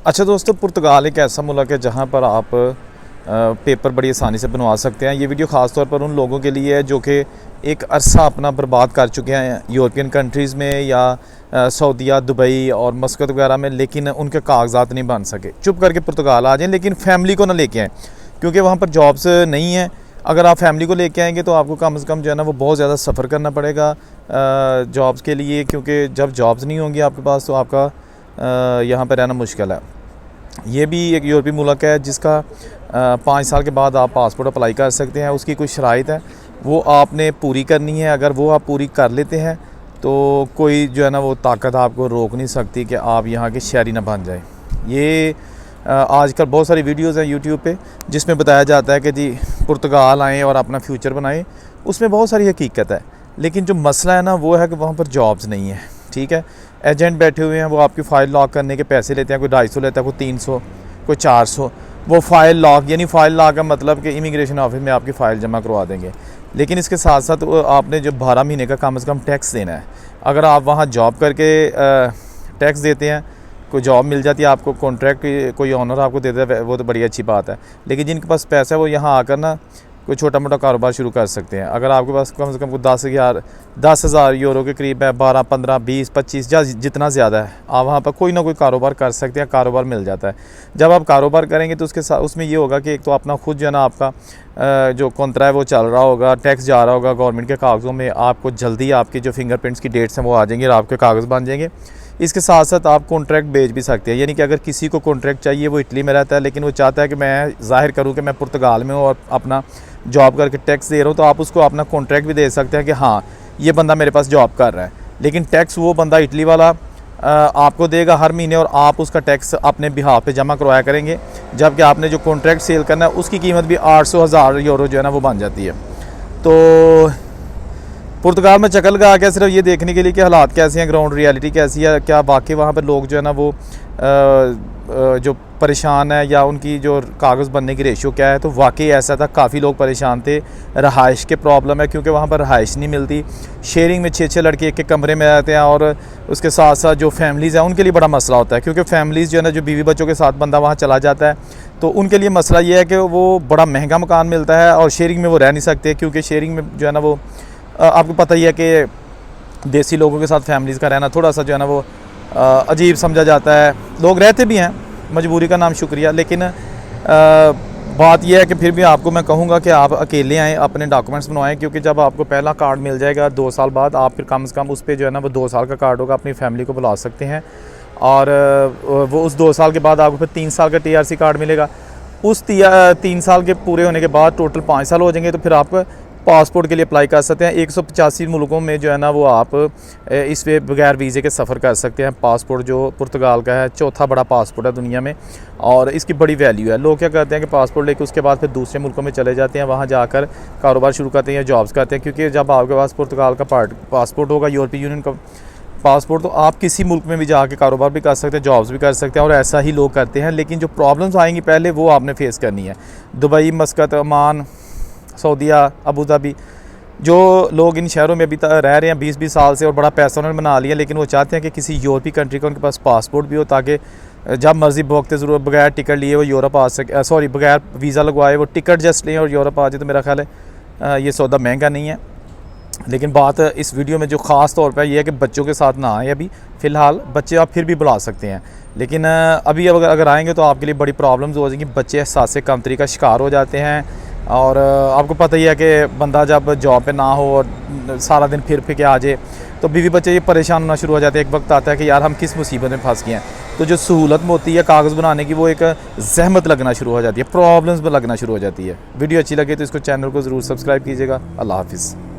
अच्छा दोस्तों, पुर्तगाल एक ऐसा मुल्क है जहाँ पर आप पेपर बड़ी आसानी से बनवा सकते हैं। ये वीडियो ख़ास तौर पर उन लोगों के लिए है जो कि एक अरसा अपना बर्बाद कर चुके हैं यूरोपियन कंट्रीज़ में या सऊदीया, दुबई और मस्कत वगैरह में, लेकिन उनके कागजात नहीं बन सके। चुप करके पुर्तगाल आ जाएँ, लेकिन फैमिली को ना लेके आएँ, क्योंकि वहाँ पर जॉब्स नहीं हैं। अगर आप फैमिली को लेके आएंगे तो आपको कम से कम जो है ना वो बहुत ज़्यादा सफ़र करना पड़ेगा जॉब्स के लिए, क्योंकि जब जॉब्स नहीं होंगी आपके पास तो आपका यहाँ पर रहना मुश्किल है। ये भी एक यूरोपीय मुल्क है जिसका 5 साल के बाद आप पासपोर्ट अप्लाई कर सकते हैं। उसकी कुछ शराइत है, वो आपने पूरी करनी है। अगर वो आप पूरी कर लेते हैं तो कोई जो है ना वो ताकत आपको रोक नहीं सकती कि आप यहाँ के शहरी ना बन जाए। ये आजकल बहुत सारी वीडियोज़ हैं यूट्यूब पे जिसमें बताया जाता है कि जी पुर्तगाल आएँ और अपना फ्यूचर बनाएं। उसमें बहुत सारी हकीकत है, लेकिन जो मसला है ना वो है कि वहाँ पर जॉब्स नहीं है। ठीक है, एजेंट बैठे हुए हैं, वो आपकी फ़ाइल लॉक करने के पैसे लेते हैं। कोई 250 लेता है, कोई 300, कोई 400। वो फ़ाइल लॉक, यानी फ़ाइल लॉक का मतलब कि इमिग्रेशन ऑफिस में आपकी फ़ाइल जमा करवा देंगे। लेकिन इसके साथ साथ आपने जो 12 महीने का कम से कम टैक्स देना है। अगर आप वहाँ जॉब करके टैक्स देते हैं, कोई जॉब मिल जाती है आपको, कॉन्ट्रैक्ट कोई ऑनर आपको देता है, वो तो बड़ी अच्छी बात है। लेकिन जिनके पास पैसा है वो यहाँ आकर ना कोई छोटा मोटा कारोबार शुरू कर सकते हैं। अगर आपके पास कम से कम 10,000 यूरो के करीब है, 12, 15, 20, 25 या जितना ज़्यादा है, आप वहाँ पर कोई ना कोई कारोबार कर सकते हैं। कारोबार मिल जाता है। जब आप कारोबार करेंगे तो उसके साथ उसमें ये होगा कि एक तो अपना खुद जो है ना आपका जो कॉन्ट्रा है वो चल रहा होगा, टैक्स जा रहा होगा गवर्नमेंट के कागज़ों में। आपको जल्दी आपकी जो फिंगरप्रिंट्स की डेट्स हैं वो आ जाएंगी और आपके कागज़ बन जाएंगे। इसके साथ साथ आप कॉन्ट्रैक्ट भेज भी सकते हैं, यानी कि अगर किसी को कॉन्ट्रैक्ट चाहिए, वो इटली में रहता है लेकिन वो चाहता है कि मैं ज़ाहिर करूँ कि मैं पुर्तगाल में हूँ और अपना जॉब करके टैक्स दे रहा हूँ, तो आप उसको अपना कॉन्ट्रैक्ट भी दे सकते हैं कि हाँ ये बंदा मेरे पास जॉब कर रहा है। लेकिन टैक्स वो बंदा इटली वाला आपको देगा हर महीने, और आप उसका टैक्स अपने बिहाफ पे जमा करवाया करेंगे। जबकि आपने जो कॉन्ट्रैक्ट सेल करना है उसकी कीमत भी 800,000 यूरो जो है ना वो बन जाती है। तो पुर्तगाल में चक्कर लगा के सिर्फ ये देखने के लिए कि हालात कैसे हैं, ग्राउंड रियलिटी कैसी है, क्या वाकई वहाँ पर लोग जो है ना वो जो परेशान है या उनकी जो कागज़ बनने की रेशियो क्या है। तो वाकई ऐसा था, काफ़ी लोग परेशान थे। रहाइश के प्रॉब्लम है क्योंकि वहाँ पर रहाइश नहीं मिलती। शेयरिंग में 6-6 लड़के एक कमरे में रहते हैं, और उसके साथ साथ जो फैमिलीज़ हैं उनके लिए बड़ा मसला होता है, क्योंकि फैमिलीज़ जो है ना, जो बीवी बच्चों के साथ बंदा वहाँ चला जाता है तो उनके लिए मसला ये है कि वो बड़ा महंगा मकान मिलता है और शेयरिंग में वो रह नहीं सकते, क्योंकि शेयरिंग में जो है ना वो आपको पता ही है कि देसी लोगों के साथ फैमिलीज़ का रहना थोड़ा सा जो है ना वो अजीब समझा जाता है। लोग रहते भी हैं, मजबूरी का नाम शुक्रिया, लेकिन बात यह है कि फिर भी आपको मैं कहूँगा कि आप अकेले आएँ, अपने डॉक्यूमेंट्स बनवाएं, क्योंकि जब आपको पहला कार्ड मिल जाएगा 2 साल बाद, आप फिर कम से कम उस पर जो है ना वो 2 साल का कार्ड होगा, अपनी फैमिली को बुला सकते हैं। और वो उस 2 साल के बाद आपको फिर 3 साल का TRC कार्ड मिलेगा। उस 3 साल के पूरे होने के बाद टोटल 5 साल हो जाएंगे, तो फिर आप पासपोर्ट के लिए अप्लाई कर सकते हैं। 185 मुल्कों में जो है ना वो आप इस पे बगैर वीज़े के सफ़र कर सकते हैं। पासपोर्ट जो पुर्तगाल का है, चौथा बड़ा पासपोर्ट है दुनिया में, और इसकी बड़ी वैल्यू है। लोग क्या करते हैं कि पासपोर्ट लेके उसके बाद फिर दूसरे मुल्कों में चले जाते हैं, वहाँ जाकर कारोबार शुरू करते हैं या जॉब्स करते हैं। क्योंकि जब आपके पास पुर्तगाल का पासपोर्ट होगा, यूरोपीय यूनियन का पासपोर्ट, तो आप किसी मुल्क में भी जाके कारोबार भी कर सकते हैं, जॉब्स भी कर सकते हैं, और ऐसा ही लोग करते हैं। लेकिन जो प्रॉब्लम्स आएंगी पहले वो आपने फेस करनी है। Dubai, Muscat, Oman, Saudia, Abu Dhabi, जो लोग इन शहरों में अभी रह रहे हैं 20-20 साल से और बड़ा पैसा उन्होंने बना लिया, लेकिन वो चाहते हैं कि किसी यूरोपीय कंट्री का उनके पास पासपोर्ट भी हो, ताकि जब मर्ज़ी वक्त ज़रूरत बगैर टिकट लिए वो यूरोप आ सके, बगैर वीज़ा लगवाए वो टिकट जस्ट लें और यूरोप आ जाए। तो मेरा ख्याल है ये सौदा महंगा नहीं है। लेकिन बात इस वीडियो में जो ख़ास तौर पर यह है कि बच्चों के साथ ना आए। अभी फ़िलहाल बच्चे आप फिर भी बुला सकते हैं, लेकिन अभी अगर आएँगे तो आपके लिए बड़ी प्रॉब्लम्स हो जाएंगी। बच्चे एहसास कमतरी का शिकार हो जाते हैं, और आपको पता ही है कि बंदा जब जॉब पे ना हो और सारा दिन फिर के आ जाए तो बीवी बच्चे ये परेशान होना शुरू हो जाते हैं। एक वक्त आता है कि यार हम किस मुसीबत में फंस गए हैं। तो जो सहूलत में होती है कागज़ बनाने की, वो एक ज़हमत लगना शुरू हो जाती है, प्रॉब्लम्स में लगना शुरू हो जाती है। वीडियो अच्छी लगे तो इसको चैनल को ज़रूर सब्सक्राइब कीजिएगा। अल्लाह हाफ़िज़।